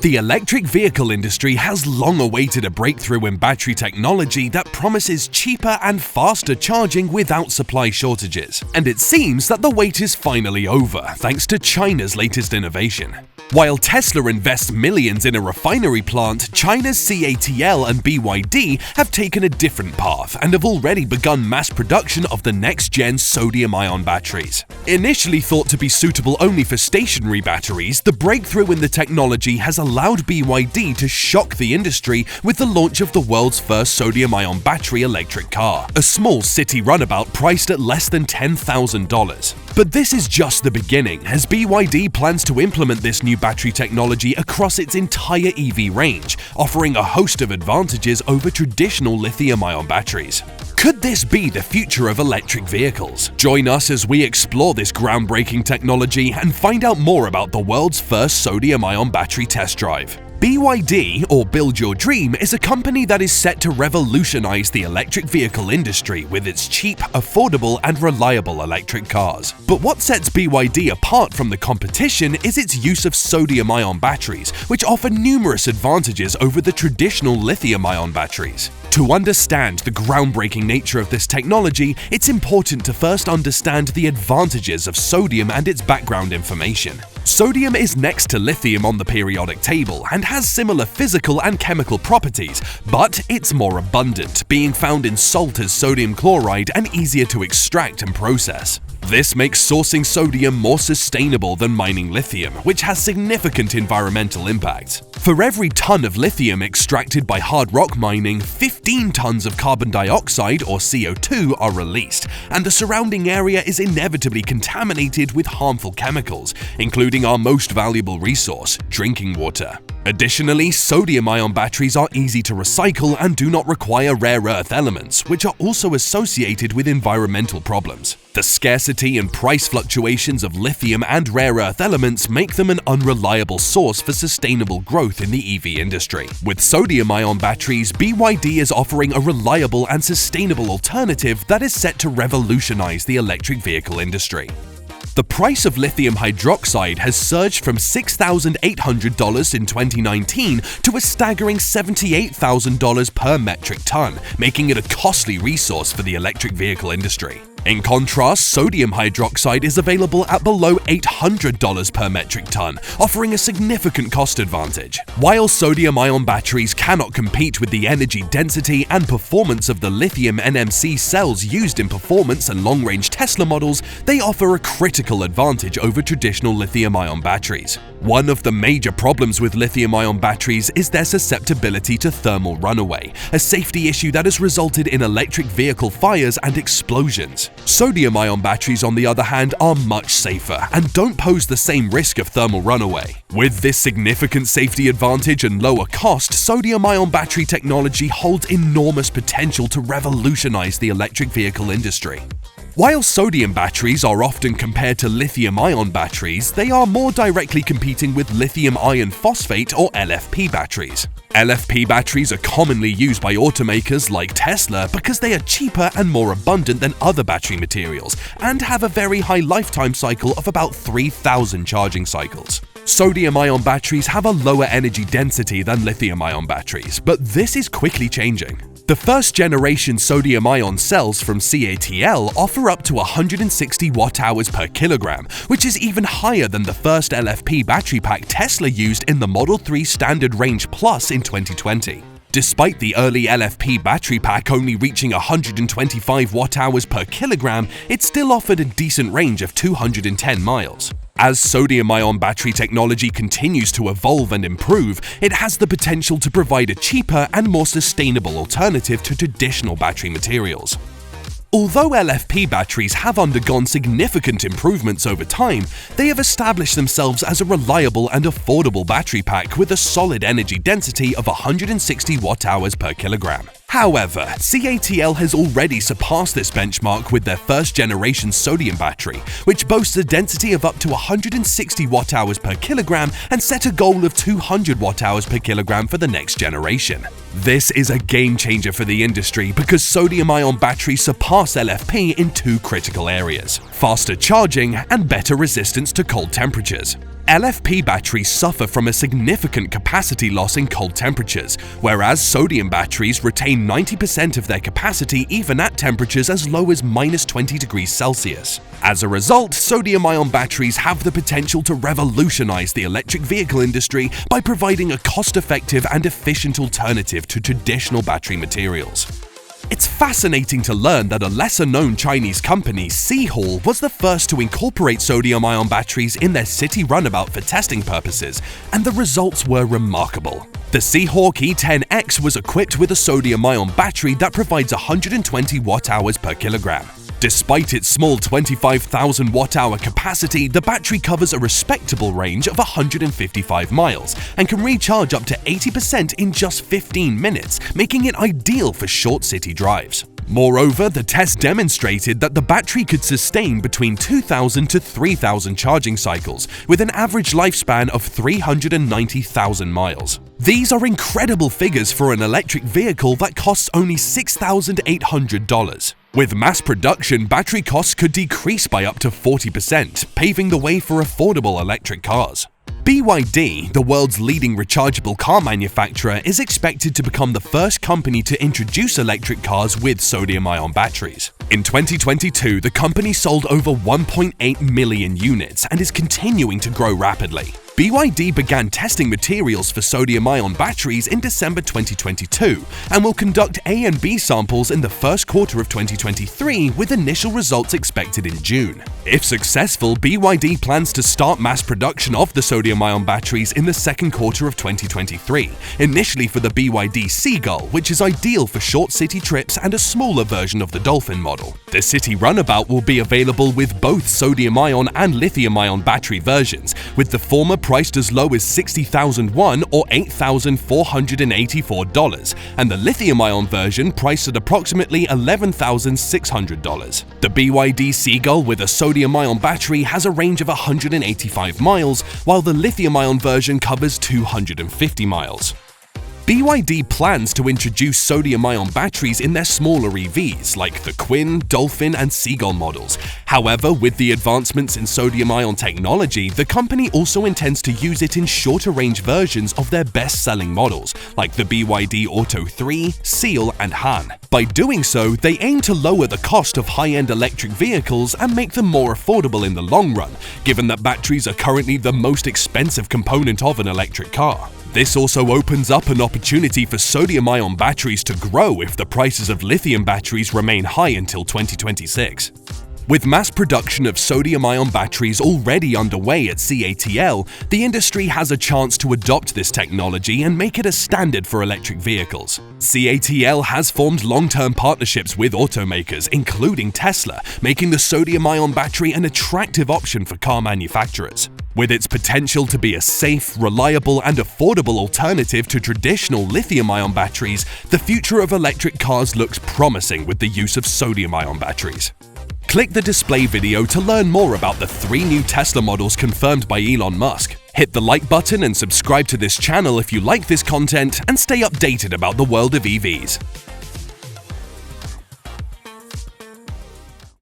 The electric vehicle industry has long awaited a breakthrough in battery technology that promises cheaper and faster charging without supply shortages. And it seems that the wait is finally over, thanks to China's latest innovation. While Tesla invests millions in a refinery plant, China's CATL and BYD have taken a different path and have already begun mass production of the next-gen sodium-ion batteries. Initially thought to be suitable only for stationary batteries, the breakthrough in the technology has allowed BYD to shock the industry with the launch of the world's first sodium-ion battery electric car, a small city runabout priced at less than $10,000. But this is just the beginning, as BYD plans to implement this new battery technology across its entire EV range, offering a host of advantages over traditional lithium-ion batteries. Could this be the future of electric vehicles? Join us as we explore this groundbreaking technology and find out more about the world's first sodium-ion battery test drive. BYD, or Build Your Dream, is a company that is set to revolutionize the electric vehicle industry with its cheap, affordable, and reliable electric cars. But what sets BYD apart from the competition is its use of sodium-ion batteries, which offer numerous advantages over the traditional lithium-ion batteries. To understand the groundbreaking nature of this technology, it's important to first understand the advantages of sodium and its background information. Sodium is next to lithium on the periodic table and has similar physical and chemical properties, but it's more abundant, being found in salt as sodium chloride and easier to extract and process. This makes sourcing sodium more sustainable than mining lithium, which has significant environmental impact. For every ton of lithium extracted by hard rock mining, 15 tons of carbon dioxide or CO2 are released, and the surrounding area is inevitably contaminated with harmful chemicals, including our most valuable resource, drinking water. Additionally, sodium-ion batteries are easy to recycle and do not require rare earth elements, which are also associated with environmental problems. The scarcity and price fluctuations of lithium and rare earth elements make them an unreliable source for sustainable growth in the EV industry. With sodium-ion batteries, BYD is offering a reliable and sustainable alternative that is set to revolutionize the electric vehicle industry. The price of lithium hydroxide has surged from $6,800 in 2019 to a staggering $78,000 per metric ton, making it a costly resource for the electric vehicle industry. In contrast, sodium hydroxide is available at below $800 per metric ton, offering a significant cost advantage. While sodium-ion batteries cannot compete with the energy density and performance of the lithium NMC cells used in performance and long-range Tesla models, they offer a critical advantage over traditional lithium-ion batteries. One of the major problems with lithium-ion batteries is their susceptibility to thermal runaway, a safety issue that has resulted in electric vehicle fires and explosions. Sodium-ion batteries, on the other hand, are much safer and don't pose the same risk of thermal runaway. With this significant safety advantage and lower cost, sodium-ion battery technology holds enormous potential to revolutionize the electric vehicle industry. While sodium batteries are often compared to lithium-ion batteries, they are more directly competing with lithium iron phosphate or LFP batteries. LFP batteries are commonly used by automakers like Tesla because they are cheaper and more abundant than other battery materials and have a very high lifetime cycle of about 3,000 charging cycles. Sodium-ion batteries have a lower energy density than lithium-ion batteries, but this is quickly changing. The first-generation sodium-ion cells from CATL offer up to 160 watt-hours per kilogram, which is even higher than the first LFP battery pack Tesla used in the Model 3 Standard Range Plus in 2020. Despite the early LFP battery pack only reaching 125 watt-hours per kilogram, it still offered a decent range of 210 miles. As sodium-ion battery technology continues to evolve and improve, it has the potential to provide a cheaper and more sustainable alternative to traditional battery materials. Although LFP batteries have undergone significant improvements over time, they have established themselves as a reliable and affordable battery pack with a solid energy density of 160 watt-hours per kilogram. However, CATL has already surpassed this benchmark with their first-generation sodium battery, which boasts a density of up to 160 watt-hours per kilogram and set a goal of 200 watt-hours per kilogram for the next generation. This is a game-changer for the industry because sodium-ion batteries surpass LFP in two critical areas: faster charging and better resistance to cold temperatures. LFP batteries suffer from a significant capacity loss in cold temperatures, whereas sodium batteries retain 90% of their capacity even at temperatures as low as -20 degrees Celsius. As a result, sodium-ion batteries have the potential to revolutionize the electric vehicle industry by providing a cost-effective and efficient alternative to traditional battery materials. It's fascinating to learn that a lesser-known Chinese company, Seahall, was the first to incorporate sodium-ion batteries in their city runabout for testing purposes, and the results were remarkable. The Seahawk E10X was equipped with a sodium-ion battery that provides 120 watt-hours per kilogram. Despite its small 25,000 watt-hour capacity, the battery covers a respectable range of 155 miles and can recharge up to 80% in just 15 minutes, making it ideal for short city drives. Moreover, the test demonstrated that the battery could sustain between 2,000 to 3,000 charging cycles, with an average lifespan of 390,000 miles. These are incredible figures for an electric vehicle that costs only $6,800. With mass production, battery costs could decrease by up to 40%, paving the way for affordable electric cars. BYD, the world's leading rechargeable car manufacturer, is expected to become the first company to introduce electric cars with sodium-ion batteries. In 2022, the company sold over 1.8 million units and is continuing to grow rapidly. BYD began testing materials for sodium-ion batteries in December 2022 and will conduct A and B samples in the first quarter of 2023, with initial results expected in June. If successful, BYD plans to start mass production of the sodium-ion batteries in the second quarter of 2023, initially for the BYD Seagull, which is ideal for short city trips and a smaller version of the Dolphin model. The city runabout will be available with both sodium-ion and lithium-ion battery versions, with the former priced as low as $60,001 or $8,484, and the lithium-ion version priced at approximately $11,600. The BYD Seagull with a sodium-ion battery has a range of 185 miles, while the lithium-ion version covers 250 miles. BYD plans to introduce sodium-ion batteries in their smaller EVs like the Quinn, Dolphin, and Seagull models. However, with the advancements in sodium-ion technology, the company also intends to use it in shorter-range versions of their best-selling models like the BYD Auto 3, Seal, and Han. By doing so, they aim to lower the cost of high-end electric vehicles and make them more affordable in the long run, given that batteries are currently the most expensive component of an electric car. This also opens up an opportunity for sodium-ion batteries to grow if the prices of lithium batteries remain high until 2026. With mass production of sodium-ion batteries already underway at CATL, the industry has a chance to adopt this technology and make it a standard for electric vehicles. CATL has formed long-term partnerships with automakers, including Tesla, making the sodium-ion battery an attractive option for car manufacturers. With its potential to be a safe, reliable, and affordable alternative to traditional lithium-ion batteries, the future of electric cars looks promising with the use of sodium-ion batteries. Click the display video to learn more about the 3 new Tesla models confirmed by Elon Musk. Hit the like button and subscribe to this channel if you like this content, and stay updated about the world of EVs.